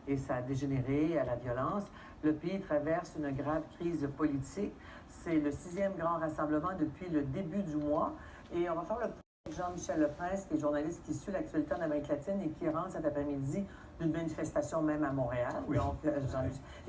et ça a dégénéré à la violence. Le pays traverse une grave crise politique. C'est le 6e grand rassemblement depuis le début du mois. Et on va faire le point avec Jean-Michel Leprince, qui est journaliste qui suit l'actualité en Amérique latine et qui rentre cet après-midi d'une manifestation même à Montréal. Oui. Donc,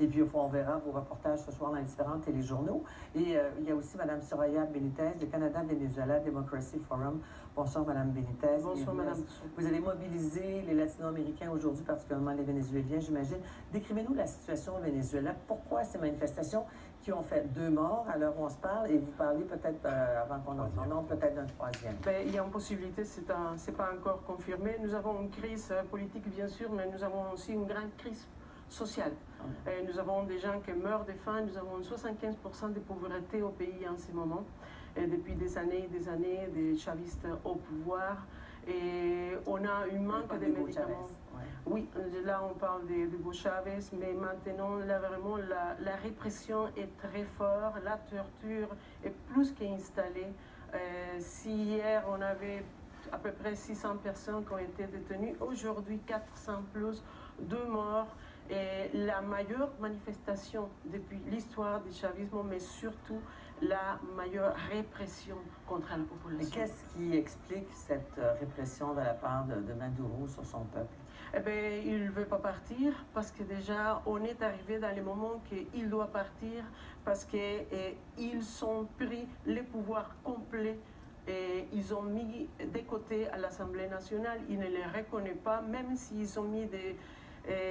et puis, on verra vos reportages ce soir dans les différents téléjournaux. Et il y a aussi Mme Soraya Benitez de Canada-Venezuela Democracy Forum. Bonsoir, Mme Benitez. Bonsoir, Mme. Vous avez mobilisé les Latino-Américains aujourd'hui, particulièrement les Vénézuéliens, j'imagine. Décrivez-nous la situation au Venezuela. Pourquoi ces manifestations qui ont fait 2 morts à l'heure où on se parle, et vous parlez peut-être, avant qu'on entre en nombre, peut-être d'un 3e? Il y a une possibilité, c'est pas encore confirmé. Nous avons une crise politique, bien sûr, mais nous avons aussi une grande crise sociale. Nous avons des gens qui meurent de faim, nous avons 75% de pauvreté au pays en ce moment. Et depuis des années, des chavistes au pouvoir. Et on a un manque de médicaments. Oui, là on parle de Hugo Chavez, mais maintenant, là vraiment, la répression est très forte, la torture est plus qu'installée. Si hier on avait à peu près 600 personnes qui ont été détenues, aujourd'hui 400 plus, 2 morts. Et la meilleure manifestation depuis l'histoire du chavisme, mais surtout la meilleure répression contre la population. Et qu'est-ce qui explique cette répression de la part de Maduro sur son peuple? Eh bien, il ne veut pas partir parce que déjà, on est arrivé dans le moment qu'il doit partir parce qu'ils ont pris le pouvoir complet. Et ils ont mis des côtés à l'Assemblée nationale, ils ne les reconnaissent pas, même s'ils ont mis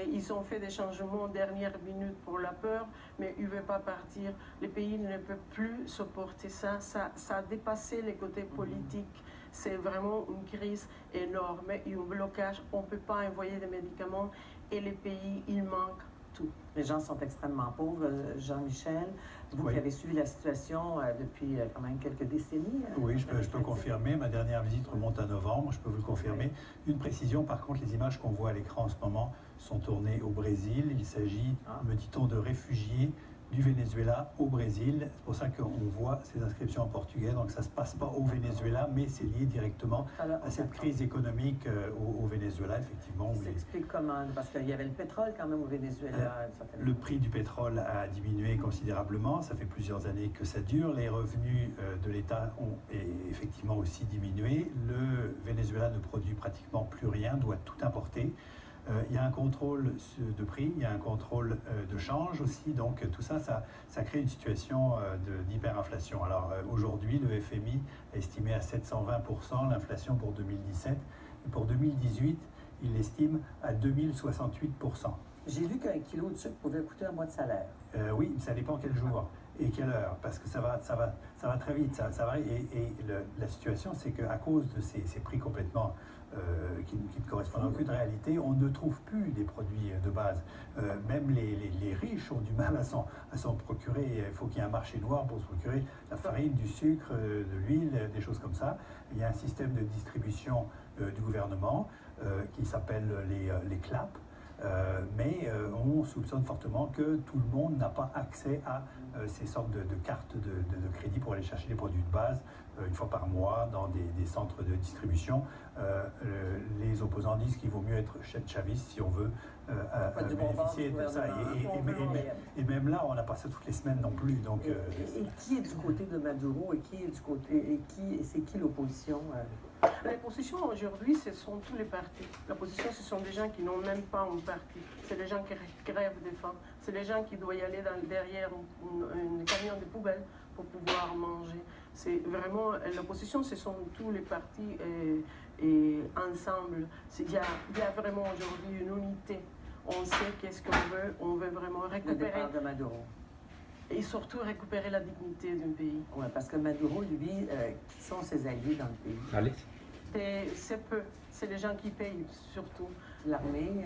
ils ont fait des changements dernière minute pour la peur, mais ils ne veulent pas partir. Le pays ne peut plus supporter ça. Ça a dépassé les côtés politiques. C'est vraiment une crise énorme et un blocage. On ne peut pas envoyer des médicaments et les pays, il manque tout. Les gens sont extrêmement pauvres. Jean-Michel, vous qui avez suivi la situation depuis quand même quelques décennies. Oui, je peux confirmer. Ma dernière visite remonte à novembre, je peux vous le confirmer. Une précision, par contre, les images qu'on voit à l'écran en ce moment sont tournées au Brésil. Il s'agit, me dit-on, de réfugiés du Venezuela au Brésil. C'est pour ça qu'on voit ces inscriptions en portugais. Donc ça ne se passe pas au Venezuela, mais c'est lié directement à cette crise économique au Venezuela, effectivement. Ça s'explique comment? Parce qu'il y avait le pétrole quand même au Venezuela. Le prix du pétrole a diminué considérablement. Ça fait plusieurs années que ça dure. Les revenus de l'État ont effectivement aussi diminué. Le Venezuela ne produit pratiquement plus rien, doit tout importer. Il y a un contrôle de prix, il y a un contrôle de change aussi, donc tout ça, ça crée une situation d'hyperinflation. Alors aujourd'hui, le FMI a estimé à 720% l'inflation pour 2017, et pour 2018, il l'estime à 2068%. J'ai lu qu'un kilo de sucre pouvait coûter un mois de salaire. Oui, ça dépend quel jour et quelle heure, parce que ça va très vite, ça va, et la situation, c'est qu'à cause de ces prix complètement qui ne correspondent à aucune réalité, on ne trouve plus des produits de base. Même les riches ont du mal à s'en procurer. Il faut qu'il y ait un marché noir pour se procurer la farine, du sucre, de l'huile, des choses comme ça. Il y a un système de distribution du gouvernement qui s'appelle les CLAP. Mais on soupçonne fortement que tout le monde n'a pas accès à ces sortes de cartes de crédit pour aller chercher les produits de base une fois par mois dans des centres de distribution. Les opposants disent qu'il vaut mieux être chaviste si on veut bénéficier de ça. Et même là, on n'a pas ça toutes les semaines non plus. Donc, et qui est du côté de Maduro et qui est du côté c'est qui l'opposition? L'opposition aujourd'hui, ce sont tous les partis. L'opposition, ce sont des gens qui n'ont même pas un parti. C'est les gens qui crèvent de faim. C'est les gens qui doivent y aller derrière un camion de poubelle pour pouvoir manger. C'est vraiment l'opposition, ce sont tous les partis et ensemble. Il y a vraiment aujourd'hui une unité. On sait qu'est-ce qu'on veut. On veut vraiment récupérer. Le départ de Maduro. Et surtout récupérer la dignité d'un pays. Oui, parce que Maduro, lui, qui sont ses alliés dans le pays? Allez. C'est peu. C'est les gens qui payent surtout. L'armée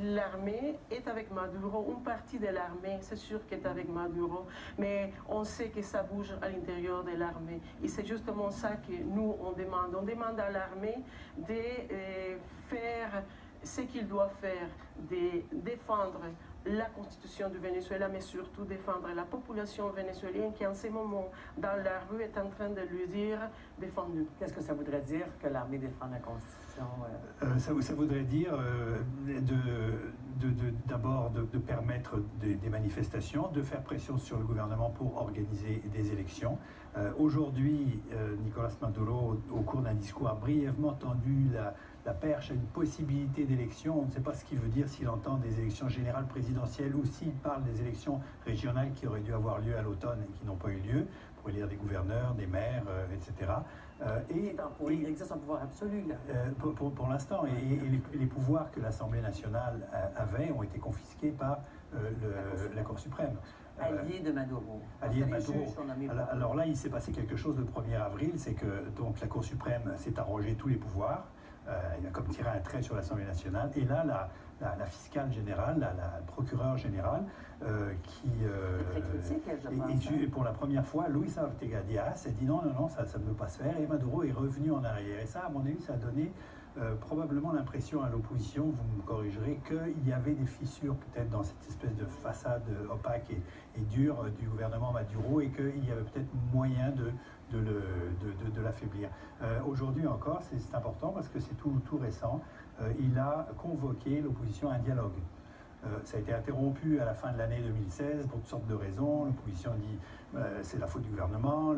L'armée est avec Maduro. Une partie de l'armée, c'est sûr qu'elle est avec Maduro. Mais on sait que ça bouge à l'intérieur de l'armée. Et c'est justement ça que nous, on demande. On demande à l'armée de faire ce qu'il doit faire, de défendre la constitution du Venezuela, mais surtout défendre la population vénézuélienne qui en ce moment dans la rue est en train de lui dire défendez-nous. Qu'est-ce que ça voudrait dire que l'armée défende la constitution? Ça voudrait dire d'abord de permettre des manifestations, de faire pression sur le gouvernement pour organiser des élections. Aujourd'hui, Nicolas Maduro, au cours d'un discours, a brièvement tendu la perche à une possibilité d'élection. On ne sait pas ce qu'il veut dire, s'il entend des élections générales présidentielles ou s'il parle des élections régionales qui auraient dû avoir lieu à l'automne et qui n'ont pas eu lieu, pour élire des gouverneurs, des maires, etc. Il exerce un pouvoir absolu, là. Pour l'instant, et les pouvoirs que l'Assemblée nationale avait ont été confisqués par la Cour suprême. Allié de Maduro. Allié de Maduro. Alors là, il s'est passé quelque chose le 1er avril, c'est que donc, la Cour suprême s'est arrogé tous les pouvoirs. Il a comme tiré un trait sur l'Assemblée nationale. Et là, la fiscale générale, la procureure générale, qui... très critique, je pense. Et pour la première fois, Luisa Ortega Díaz a dit non, ça ne peut pas se faire. Et Maduro est revenu en arrière. Et ça, à mon avis, ça a donné probablement l'impression à l'opposition, vous me corrigerez, qu'il y avait des fissures peut-être dans cette espèce de façade opaque et dure du gouvernement Maduro et qu'il y avait peut-être moyen de l'affaiblir. Aujourd'hui encore, c'est important parce que c'est tout récent, il a convoqué l'opposition à un dialogue. Ça a été interrompu à la fin de l'année 2016 pour toutes sortes de raisons. L'opposition dit c'est la faute du gouvernement,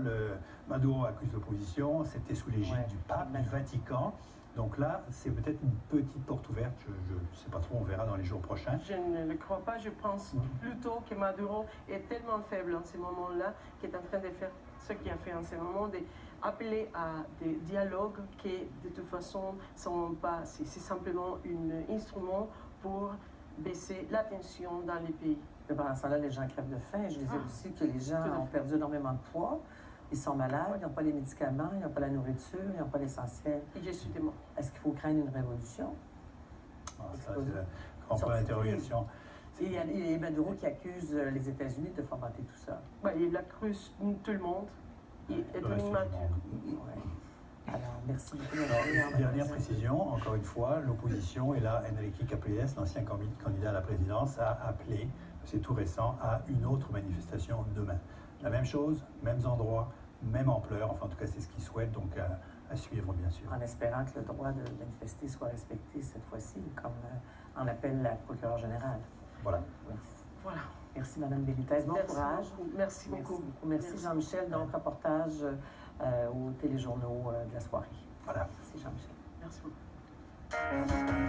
Maduro accuse l'opposition, c'était sous l'égide du pape, du Vatican. Donc là, c'est peut-être une petite porte ouverte, je ne sais pas trop, on verra dans les jours prochains. Je ne le crois pas, je pense plutôt que Maduro est tellement faible en ce moment-là qu'il est en train de faire ce qu'il a fait en ce moment, d'appeler à des dialogues qui de toute façon sont pas, c'est simplement un instrument pour baisser la tension dans les pays. Mais pendant ce temps-là, les gens crèvent de faim. Je disais aussi que les gens ont perdu énormément de poids. Ils sont malades, ils n'ont pas les médicaments, ils n'ont pas la nourriture, ils n'ont pas l'essentiel. Et je suis témoin. Est-ce qu'il faut craindre une révolution? Ça, c'est un grand point d'interrogation. Et Maduro qui accuse les États-Unis de fomenter tout ça. Il accuse tout le monde. Il est un immature. Alors, merci beaucoup. Dernière précision, encore une fois, l'opposition, et là, Enrique Capriles, l'ancien candidat à la présidence, a appelé, c'est tout récent, à une autre manifestation demain. La même chose, mêmes endroits, même ampleur, enfin en tout cas c'est ce qu'ils souhaitent, donc à suivre bien sûr. En espérant que le droit de manifester soit respecté cette fois-ci, comme en appelle la procureure générale. Voilà. Oui. Voilà. Merci Mme Benitez, bon courage. Merci beaucoup. Merci Jean-Michel, donc reportage aux téléjournaux de la soirée. Voilà. Merci Jean-Michel. Merci beaucoup.